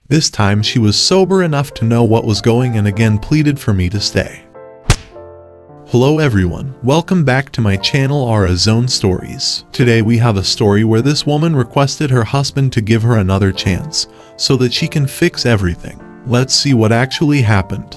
This time she was sober enough to know what was going and again pleaded for me to stay. Hello everyone, welcome back to my channel Aura Zone Stories. Today we have a story where this woman requested her husband to give her another chance, so that she can fix everything. Let's see what actually happened.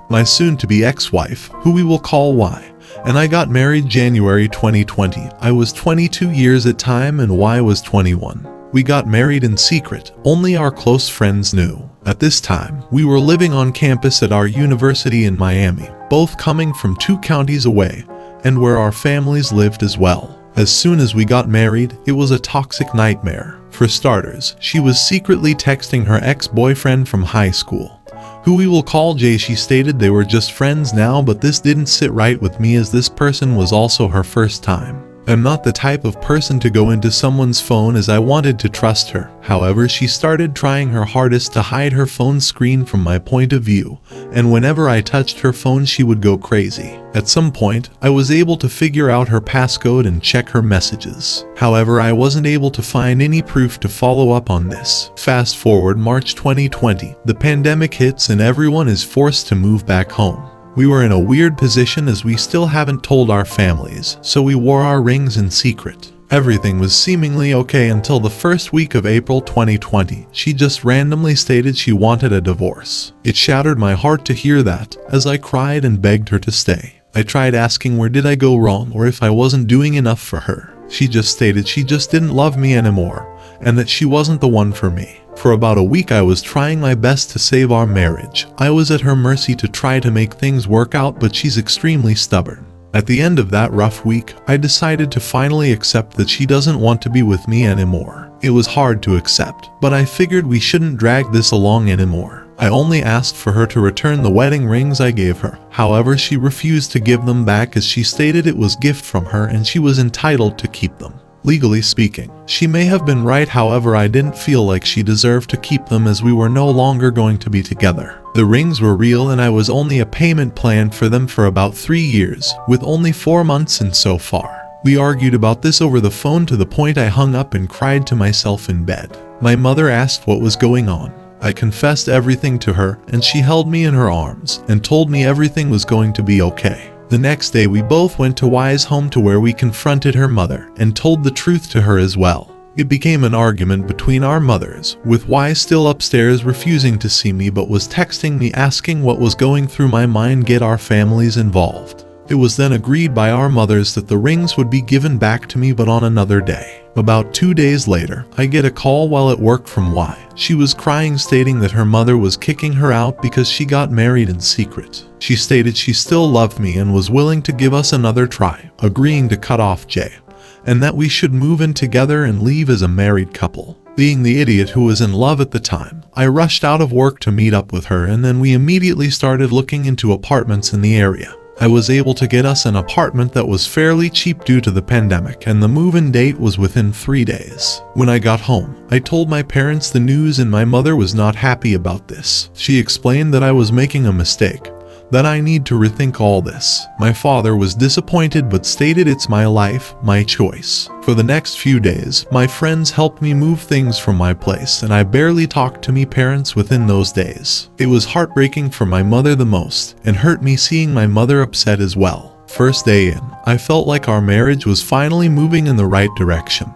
My soon-to-be ex-wife, who we will call Y, and I got married January 2020. I was 22 years at time and Y was 21. We got married in secret, only our close friends knew. At this time, we were living on campus at our university in Miami, both coming from 2 counties away, and where our families lived as well. As soon as we got married, it was a toxic nightmare. For starters, she was secretly texting her ex-boyfriend from high school, who we will call Jay. She stated they were just friends now, but this didn't sit right with me as this person was also her first time. I'm not the type of person to go into someone's phone as I wanted to trust her. However, she started trying her hardest to hide her phone screen from my point of view, and whenever I touched her phone she would go crazy. At some point, I was able to figure out her passcode and check her messages. However, I wasn't able to find any proof to follow up on this. Fast forward March 2020, the pandemic hits and everyone is forced to move back home. We were in a weird position as we still haven't told our families, so we wore our rings in secret. Everything was seemingly okay until the first week of April 2020. She just randomly stated she wanted a divorce. It shattered my heart to hear that, as I cried and begged her to stay. I tried asking where did I go wrong or if I wasn't doing enough for her. She just stated she just didn't love me anymore, and that she wasn't the one for me. For about a week I was trying my best to save our marriage. I was at her mercy to try to make things work out, but she's extremely stubborn. At the end of that rough week, I decided to finally accept that she doesn't want to be with me anymore. It was hard to accept, but I figured we shouldn't drag this along anymore. I only asked for her to return the wedding rings I gave her. However, she refused to give them back as she stated it was a gift from her and she was entitled to keep them. Legally speaking, she may have been right, however I didn't feel like she deserved to keep them as we were no longer going to be together. The rings were real and I was only a payment plan for them for about 3 years, with only 4 months in so far. We argued about this over the phone to the point I hung up and cried to myself in bed. My mother asked what was going on. I confessed everything to her and she held me in her arms and told me everything was going to be okay. The next day we both went to Y's home to where we confronted her mother and told the truth to her as well. It became an argument between our mothers, with Y still upstairs refusing to see me but was texting me asking what was going through my mind, get our families involved. It was then agreed by our mothers that the rings would be given back to me but on another day. About 2 days later, I get a call while at work from Y. She was crying stating that her mother was kicking her out because she got married in secret. She stated she still loved me and was willing to give us another try, agreeing to cut off Jay, and that we should move in together and leave as a married couple. Being the idiot who was in love at the time, I rushed out of work to meet up with her and then we immediately started looking into apartments in the area. I was able to get us an apartment that was fairly cheap due to the pandemic, and the move-in date was within 3 days. When I got home, I told my parents the news and my mother was not happy about this. She explained that I was making a mistake, that I need to rethink all this. My father was disappointed but stated it's my life, my choice. For the next few days, my friends helped me move things from my place and I barely talked to my parents within those days. It was heartbreaking for my mother the most and hurt me seeing my mother upset as well. First day in, I felt like our marriage was finally moving in the right direction,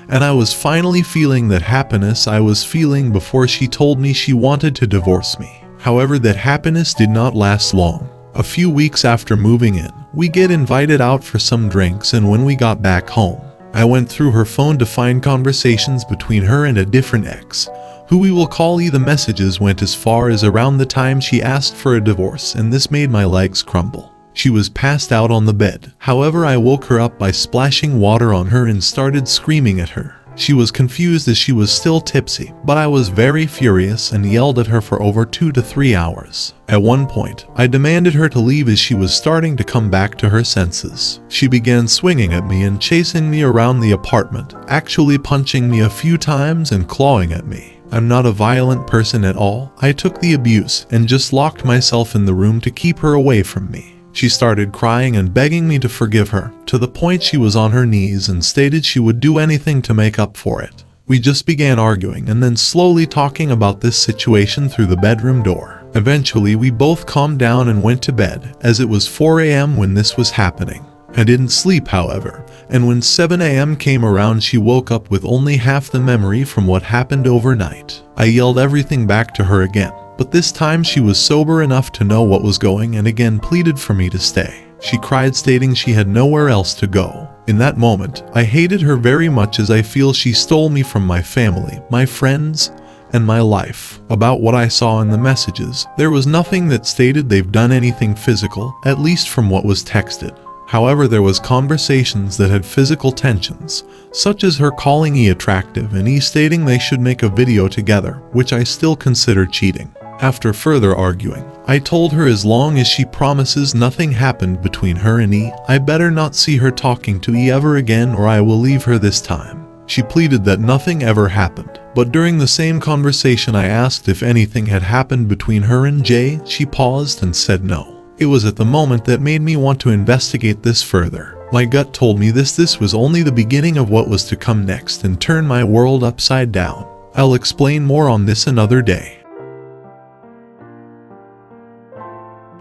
and I was finally feeling that happiness I was feeling before she told me she wanted to divorce me. However, that happiness did not last long. A few weeks after moving in, we get invited out for some drinks, and when we got back home, I went through her phone to find conversations between her and a different ex, who we will call E. The messages went as far as around the time she asked for a divorce, and this made my legs crumble. She was passed out on the bed. However, I woke her up by splashing water on her and started screaming at her. She was confused as she was still tipsy, but I was very furious and yelled at her for over 2 to 3 hours. At one point, I demanded her to leave as she was starting to come back to her senses. She began swinging at me and chasing me around the apartment, actually punching me a few times and clawing at me. I'm not a violent person at all. I took the abuse and just locked myself in the room to keep her away from me. She started crying and begging me to forgive her, to the point she was on her knees and stated she would do anything to make up for it. We just began arguing and then slowly talking about this situation through the bedroom door. Eventually, we both calmed down and went to bed, as it was 4 a.m. when this was happening. I didn't sleep, however, and when 7 a.m. came around, she woke up with only half the memory from what happened overnight. I yelled everything back to her again, but this time she was sober enough to know what was going and again pleaded for me to stay. She cried, stating she had nowhere else to go. In that moment, I hated her very much, as I feel she stole me from my family, my friends, and my life. About what I saw in the messages, there was nothing that stated they've done anything physical, at least from what was texted. However, there was conversations that had physical tensions, such as her calling E attractive and E stating they should make a video together, which I still consider cheating. After further arguing, I told her as long as she promises nothing happened between her and E, I better not see her talking to E ever again, or I will leave her this time. She pleaded that nothing ever happened, but during the same conversation I asked if anything had happened between her and Jay. She paused and said no. It was at the moment that made me want to investigate this further. My gut told me this was only the beginning of what was to come next and turn my world upside down. I'll explain more on this another day.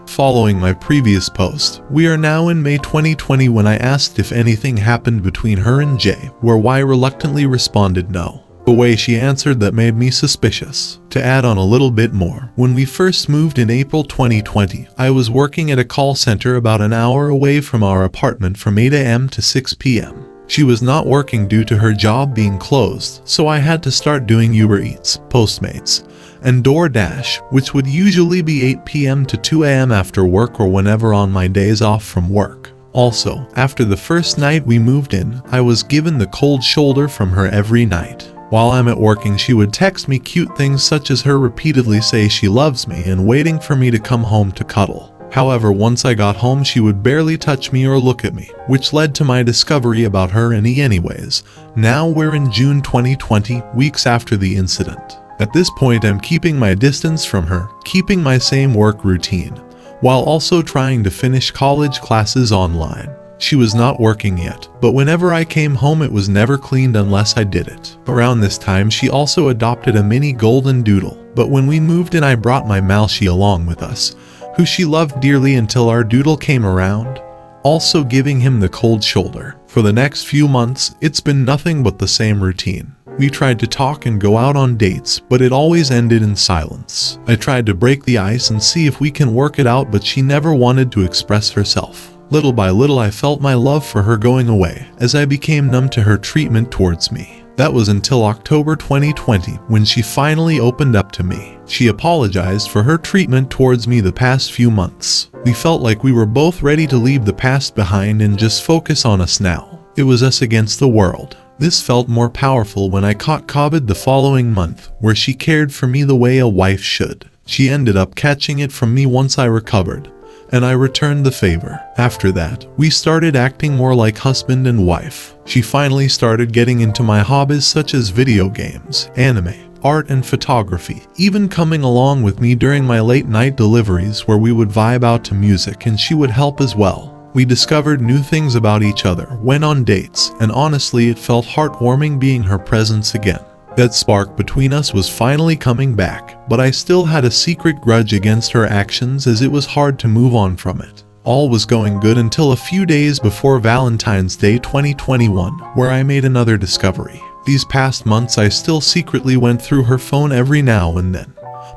Following my previous post, we are now in May 2020 when I asked if anything happened between her and Jay, where Y reluctantly responded no. The way she answered that made me suspicious. To add on a little bit more, when we first moved in April 2020, I was working at a call center about an hour away from our apartment from 8 a.m. to 6 p.m. She was not working due to her job being closed, so I had to start doing Uber Eats, Postmates, and DoorDash, which would usually be 8 p.m. to 2 a.m. after work or whenever on my days off from work. Also, after the first night we moved in, I was given the cold shoulder from her every night. While I'm at working, she would text me cute things such as her repeatedly say she loves me and waiting for me to come home to cuddle. However, once I got home, she would barely touch me or look at me, which led to my discovery about her and E anyways. Now we're in June 2020, weeks after the incident. At this point, I'm keeping my distance from her, keeping my same work routine, while also trying to finish college classes online. She was not working yet, but whenever I came home it was never cleaned unless I did it. Around this time she also adopted a mini golden doodle, but when we moved in I brought my Malshi along with us, who she loved dearly until our doodle came around, also giving him the cold shoulder. For the next few months, it's been nothing but the same routine. We tried to talk and go out on dates, but it always ended in silence. I tried to break the ice and see if we can work it out, but she never wanted to express herself. Little by little I felt my love for her going away, as I became numb to her treatment towards me. That was until October 2020, when she finally opened up to me. She apologized for her treatment towards me the past few months. We felt like we were both ready to leave the past behind and just focus on us now. It was us against the world. This felt more powerful when I caught COVID the following month, where she cared for me the way a wife should. She ended up catching it from me once I recovered, and I returned the favor. After that, we started acting more like husband and wife. She finally started getting into my hobbies such as video games, anime, art, and photography, even coming along with me during my late night deliveries where we would vibe out to music and she would help as well. We discovered new things about each other, went on dates, and honestly it felt heartwarming being her presence again. That spark between us was finally coming back, but I still had a secret grudge against her actions as it was hard to move on from it. All was going good until a few days before Valentine's Day 2021, where I made another discovery. These past months I still secretly went through her phone every now and then,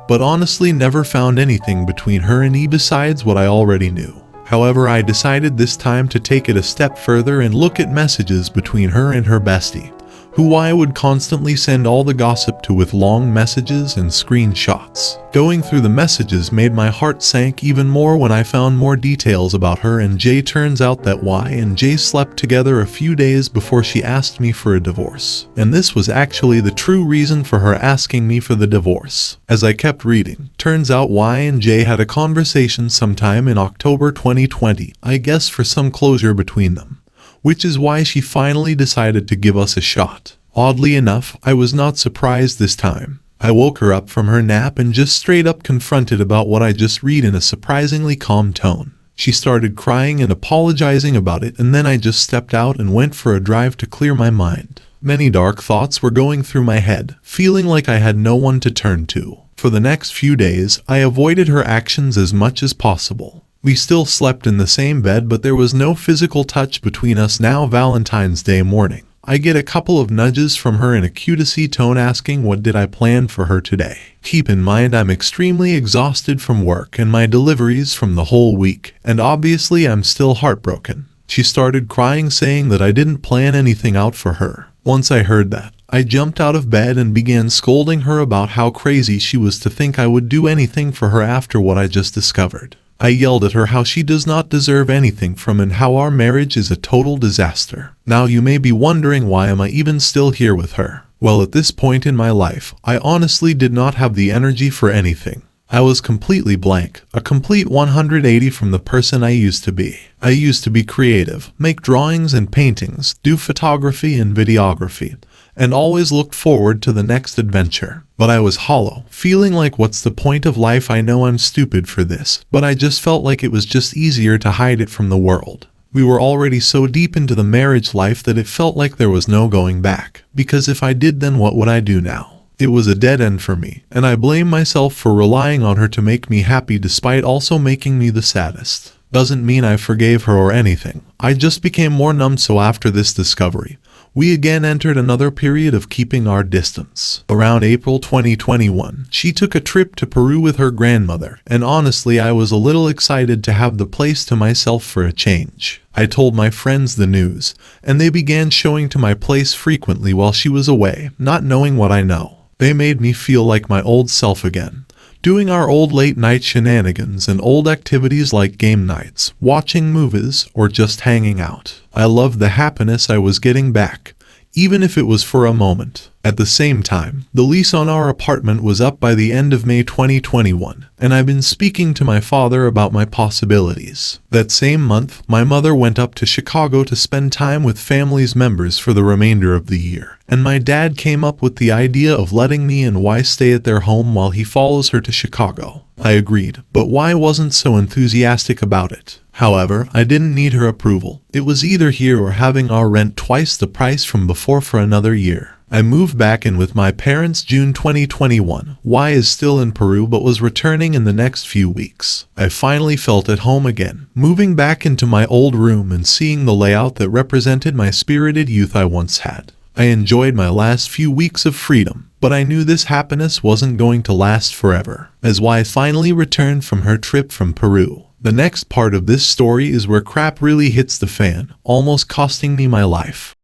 but honestly never found anything between her and E besides what I already knew. However, I decided this time to take it a step further and look at messages between her and her bestie, who I would constantly send all the gossip to with long messages and screenshots. Going through the messages made my heart sank even more when I found more details about her and Jay. Turns out that Y and Jay slept together a few days before she asked me for a divorce. And this was actually the true reason for her asking me for the divorce. As I kept reading, turns out Y and Jay had a conversation sometime in October 2020, I guess for some closure between them, which is why she finally decided to give us a shot. Oddly enough, I was not surprised this time. I woke her up from her nap and just straight up confronted about what I just read in a surprisingly calm tone. She started crying and apologizing about it, and then I just stepped out and went for a drive to clear my mind. Many dark thoughts were going through my head, feeling like I had no one to turn to. For the next few days, I avoided her actions as much as possible. We still slept in the same bed, but there was no physical touch between us. Now Valentine's Day morning, I get a couple of nudges from her in a cutesy tone asking what did I plan for her today. Keep in mind I'm extremely exhausted from work and my deliveries from the whole week, and obviously I'm still heartbroken. She started crying, saying that I didn't plan anything out for her. Once I heard that, I jumped out of bed and began scolding her about how crazy she was to think I would do anything for her after what I just discovered. I yelled at her how she does not deserve anything from and how our marriage is a total disaster. Now you may be wondering, why am I even still here with her? Well, at this point in my life, I honestly did not have the energy for anything. I was completely blank, a complete 180 from the person I used to be. I used to be creative, make drawings and paintings, do photography and videography, and always looked forward to the next adventure. But I was hollow, feeling like, what's the point of life? I know I'm stupid for this, but I just felt like it was just easier to hide it from the world. We were already so deep into the marriage life that it felt like there was no going back, because if I did, then what would I do now? It was a dead end for me, and I blame myself for relying on her to make me happy despite also making me the saddest. Doesn't mean I forgave her or anything. I just became more numb. So after this discovery, we again entered another period of keeping our distance. Around April 2021, she took a trip to Peru with her grandmother, and honestly I was a little excited to have the place to myself for a change. I told my friends the news, and they began showing to my place frequently while she was away, not knowing what I know. They made me feel like my old self again, doing our old late-night shenanigans and old activities like game nights, watching movies, or just hanging out. I loved the happiness I was getting back, even if it was for a moment. At the same time, the lease on our apartment was up by the end of May 2021, and I've been speaking to my father about my possibilities. That same month, my mother went up to Chicago to spend time with family's members for the remainder of the year, and my dad came up with the idea of letting me and Y stay at their home while he follows her to Chicago. I agreed, but Y wasn't so enthusiastic about it. However, I didn't need her approval. It was either here or having our rent twice the price from before for another year. I moved back in with my parents June 2021. Y is still in Peru but was returning in the next few weeks. I finally felt at home again, moving back into my old room and seeing the layout that represented my spirited youth I once had. I enjoyed my last few weeks of freedom, but I knew this happiness wasn't going to last forever. As Y finally returned from her trip from Peru, the next part of this story is where crap really hits the fan, almost costing me my life.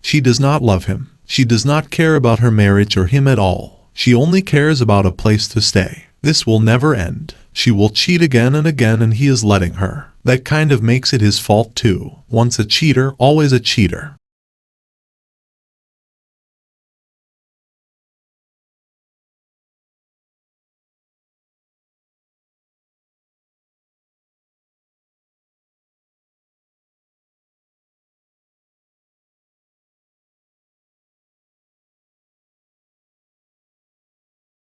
She does not love him. She does not care about her marriage or him at all. She only cares about a place to stay. This will never end. She will cheat again and again, and he is letting her. That kind of makes it his fault too. Once a cheater, always a cheater.